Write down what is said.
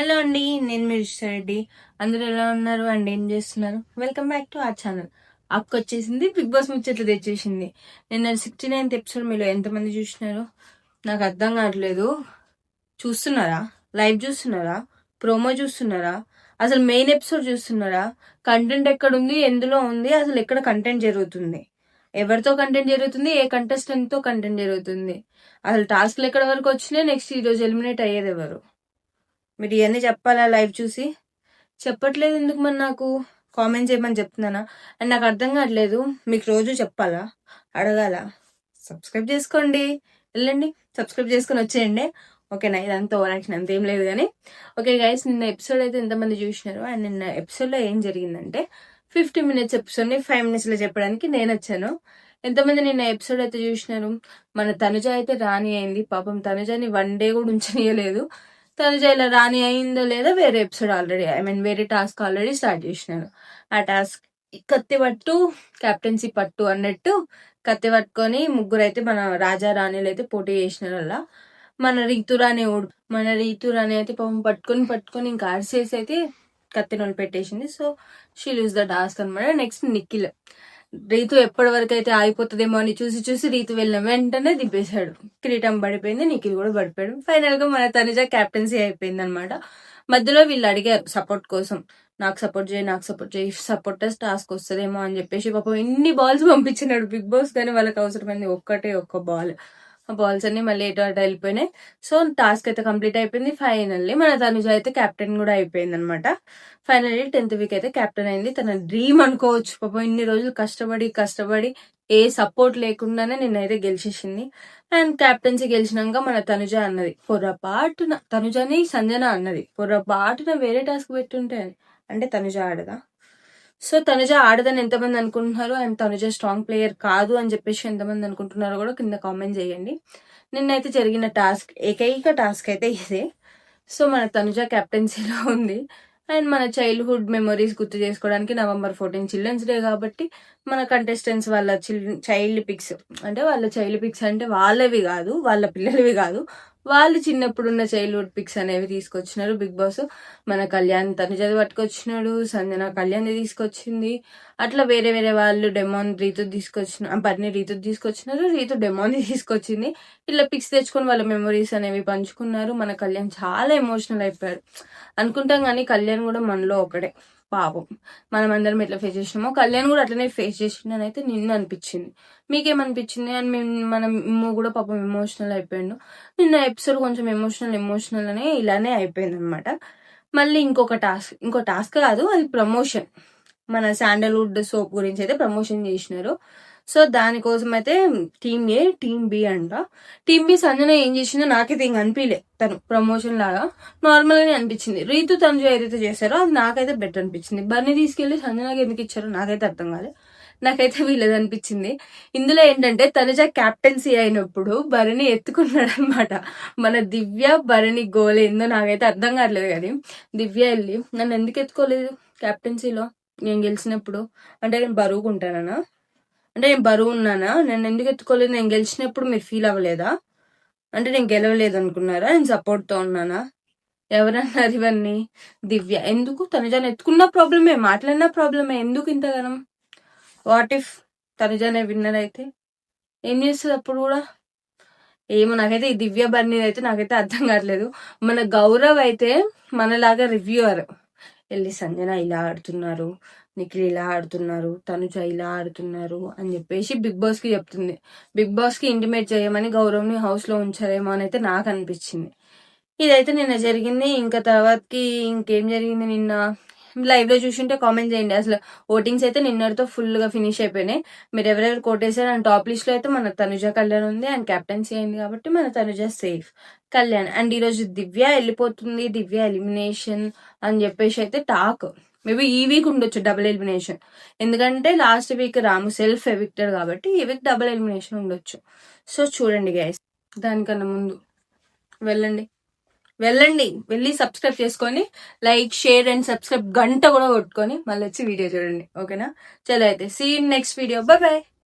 Hello అండి, నేను మీ రెడ్డి. అందరూ ఎలా ఉన్నారు అండ్ ఏం చేస్తున్నారు? Welcome back to our channel. అక్క వచ్చేసింది, బిగ్ బాస్ ముచ్చట్లు తెచ్చేసింది. నిన్న 69th ఎపిసోడ్ మీలో ఎంతమంది చూసినారు? నాకు అర్థం కావట్లేదు. చూస్తున్నారా? లైవ్ చూస్తున్నారా? ప్రోమో చూస్తున్నారా? అసలు మెయిన్ ఎపిసోడ్ చూస్తున్నారా? కంటెంట్ ఎక్కడుంది, ఎందులో ఉంది, అసలు ఎక్కడ కంటెంట్ జరుగుతుంది, ఎవరితో కంటెంట్ జరుగుతుంది, ఏ కంటెస్టెంట్ తో కంటెంట్ జరుగుతుంది, అసలు టాస్క్లు ఎక్కడ వరకు వచ్చినాయి, నెక్స్ట్ ఈ రోజు ఎలిమినేట్ అయ్యేది ఎవరు? మీరు ఇవన్నీ చెప్పాలా? లైవ్ చూసి చెప్పట్లేదు ఎందుకు? మరి నాకు కామెంట్ చేయమని చెప్తున్నానా? అండ్ నాకు అర్థం కావట్లేదు. మీకు రోజు చెప్పాలా, అడగాల? సబ్స్క్రైబ్ చేసుకోండి, వెళ్ళండి సబ్స్క్రైబ్ చేసుకుని వచ్చేయండి. ఓకేనా? ఇదంతా ఓవర్ యాక్షన్ అంతేం లేదు కానీ. ఓకే గైస్, నిన్న ఎపిసోడ్ అయితే ఎంతమంది చూసినారు? అండ్ నిన్న ఎపిసోడ్లో ఏం జరిగిందంటే 50 minutes ఎపిసోడ్ని 5 minutes చెప్పడానికి నేను వచ్చాను. ఎంతమంది నిన్న ఎపిసోడ్ అయితే చూసినారు? మన తనుజ అయితే రాణి అయింది. పాపం తనుజని 1 day కూడా ఉంచనీయలేదు. తనుజ ఇలా రాణి అయిందో లేదా వేరే ఎపిసోడ్ ఆల్రెడీ, వేరే టాస్క్ ఆల్రెడీ స్టార్ట్ చేసినారు. ఆ టాస్క్ కత్తి పట్టు, కెప్టెన్సీ పట్టు అన్నట్టు కత్తి పట్టుకొని ముగ్గురు అయితే మన రాజా రాణిలు అయితే పోటీ చేసినారు. అలా మన రీతురాణి అయితే పాపం పట్టుకొని ఇంకా అరిసేసి అయితే కత్తి నొలి పెట్టేసింది. So she lose the task అనమాట. నెక్స్ట్ నిఖిల్. రీతు ఎప్పటి వరకు అయితే ఆగిపోతుందేమో అని చూసి రీతు వెళ్ళిన వెంటనే దింపేశాడు. కిరీటం పడిపోయింది, నిఖిల్ కూడా పడిపోయాడు. ఫైనల్ గా మన తనుజ క్యాప్టెన్సీ అయిపోయింది అనమాట. మధ్యలో వీళ్ళు అడిగారు సపోర్ట్ కోసం, నాకు సపోర్ట్ చేయి, సపోర్టర్స్ టాస్క్ వస్తుందేమో అని చెప్పేసి పాపం ఎన్ని బాల్స్ పంపించినాడు బిగ్ బాస్, కానీ వాళ్ళకి అవసరమైంది ఒక్క బాల్. ఆ బాల్స్ అన్ని మళ్ళీ ఎటు అటు వెళ్ళిపోయినాయి. సో టాస్క్ అయితే కంప్లీట్ అయిపోయింది. ఫైనల్లీ మన తనుజ అయితే కెప్టెన్ కూడా అయిపోయింది అనమాట. ఫైనల్లీ 10th వీక్ అయితే కెప్టెన్ అయింది. తన డ్రీమ్ అనుకోవచ్చు. పాపం ఇన్ని రోజులు కష్టపడి ఏ సపోర్ట్ లేకుండానే నిన్నైతే గెలిచేసింది. అండ్ క్యాప్టెన్సీ గెలిచినాక మన తనుజ అన్నది, పొరపాటున తనుజని సంజన అన్నది, పొరపాటున వేరే టాస్క్ పెట్టుంటే అంటే తనుజ ఆడదా? సో తనుజ ఆడదని ఎంతమంది అనుకుంటున్నారు? అండ్ తనుజ స్ట్రాంగ్ ప్లేయర్ కాదు అని చెప్పేసి ఎంతమంది అనుకుంటున్నారో కూడా కింద కామెంట్ చేయండి. నిన్నైతే జరిగిన ఏకైక టాస్క్ అయితే ఇదే. సో మన తనుజ కెప్టెన్సీలో ఉంది. అండ్ మన చైల్డ్హుడ్ మెమరీస్ గుర్తు చేసుకోవడానికి November 14 చిల్డ్రన్స్ డే కాబట్టి మన కంటెస్టెంట్స్ వాళ్ళ చైల్డ్ పిక్స్ అంటే వాళ్ళవి కాదు, వాళ్ళ పిల్లలవి కాదు, వాళ్ళు చిన్నప్పుడున్న చైల్డ్హుడ్ పిక్స్ అనేవి తీసుకొచ్చినారు బిగ్ బాస్. మన కళ్యాణ్ తనుజది పట్టుకొచ్చినాడు, సంజన కళ్యాణ్ తీసుకొచ్చింది. అట్లా వేరే వాళ్ళు డెమోన్ రీతు తీసుకొచ్చినారు, రీతు డెమోన్ తీసుకొచ్చింది. ఇట్లా పిక్స్ తెచ్చుకొని వాళ్ళ మెమరీస్ అనేవి పంచుకున్నారు. మన కళ్యాణ్ చాలా ఎమోషనల్ అయిపోయాడు. అనుకుంటాం కానీ కళ్యాణ్ కూడా మనలో ఒకడే. పాపం మనం అందరం ఎట్లా ఫేస్ చేసినామో కళ్యాణ్ కూడా అట్లనే ఫేస్ చేసిండని అయితే నిన్న అనిపించింది. మీకేమనిపించింది? అండ్ మనం కూడా పాపం ఎమోషనల్ అయిపోయాడు. నిన్న ఎపిసోడ్ కొంచెం ఎమోషనల్ అనే ఇలానే అయిపోయింది అనమాట. మళ్ళీ ఇంకో టాస్క్ కాదు, అది ప్రమోషన్. మన శాండల్వుడ్ సోప్ గురించి అయితే ప్రమోషన్ చేసినారు. సో దానికోసం అయితే టీమ్ ఏ టీమ్ బి అంట. టీమ్ బి సంజన ఏం చేసిందో నాకైతే ఇంక అనిపించలే, తను ప్రమోషన్ లాగా నార్మల్ గానే అనిపించింది. రీతు తనుజ ఏదైతే చేశారో అది నాకైతే బెటర్ అనిపించింది. బర్ని తీసుకెళ్లి సంజనకి ఎందుకు ఇచ్చారో నాకైతే అర్థం కాలేదు. నాకైతే వీళ్ళది అనిపించింది. ఇందులో ఏంటంటే తనుజ క్యాప్టెన్సీ అయినప్పుడు భరణి ఎత్తుకున్నాడు అనమాట. మన దివ్య భరణి గోల్ ఏందో నాకైతే అర్థం కావట్లేదు. కానీ దివ్య వెళ్ళి నన్ను ఎందుకు ఎత్తుకోలేదు క్యాప్టెన్సీలో నేను గెలిచినప్పుడు? అంటే నేను బరువుకుంటానా? అంటే నేను బరువు ఉన్నానా? నన్ను ఎందుకు ఎత్తుకోలేదు? నేను గెలిచినప్పుడు మీరు ఫీల్ అవ్వలేదా? అంటే నేను గెలవలేదు అనుకున్నారా? నేను సపోర్ట్ తో ఉన్నానా? ఎవరన్నారు ఇవన్నీ? దివ్య. ఎందుకు తనుజాని ఎత్తుకున్న ప్రాబ్లమే, మాట్లాడిన ప్రాబ్లమే, ఎందుకు ఇంతగానం? వాట్ ఇఫ్ తనుజానే విన్నర్ అయితే ఏం చేస్తుంది అప్పుడు కూడా? ఏమో, నాకైతే ఈ దివ్య బర్నీ అయితే నాకైతే అర్థం కావట్లేదు. మన గౌరవ్ అయితే మనలాగా రివ్యూవర్ వెళ్ళి సంజన ఇలా ఆడుతున్నారు, నిఖిల్ ఇలా ఆడుతున్నారు, తనుజ ఇలా ఆడుతున్నారు అని చెప్పేసి బిగ్ బాస్ కి చెప్తుంది. బిగ్ బాస్ కి ఇంటిమేట్ చేయమని గౌరవ్ని హౌస్ లో ఉంచారేమో అని అయితే నాకు అనిపించింది. ఇదైతే నిన్న జరిగింది. ఇంకా తర్వాతకి ఇంకేం జరిగింది? నిన్న లైవ్ లో చూసింటే కామెంట్ చేయండి. అసలు ఓటింగ్స్ అయితే నిన్నటితో ఫుల్ గా ఫినిష్ అయిపోయినాయి. మీరు ఎవరెవరు కోటేశారు? అండ్ టాప్ లిస్ట్ లో అయితే మన తనుజ కళ్యాణ్ ఉంది. అండ్ క్యాప్టెన్సీ అయింది కాబట్టి మన తనుజ సేఫ్. కళ్యాణ్ అండ్ ఈ రోజు దివ్య వెళ్ళిపోతుంది, దివ్య ఎలిమినేషన్ అని చెప్పేసి అయితే టాక్. మేబీ ఈ వీక్ ఉండొచ్చు డబుల్ ఎలిమినేషన్, ఎందుకంటే లాస్ట్ వీక్ రాము సెల్ఫ్ ఎవిక్టెడ్ కాబట్టి ఈ వీక్ డబుల్ ఎలిమినేషన్ ఉండొచ్చు. సో చూడండి గైస్, దానికన్నా ముందు వెళ్ళి సబ్స్క్రైబ్ చేసుకొని లైక్, షేర్ అండ్ సబ్స్క్రైబ్ గంట కూడా కొట్టుకొని మళ్ళీ వచ్చి వీడియో చూడండి. ఓకేనా? చలో అయితే see in next video. Bye by.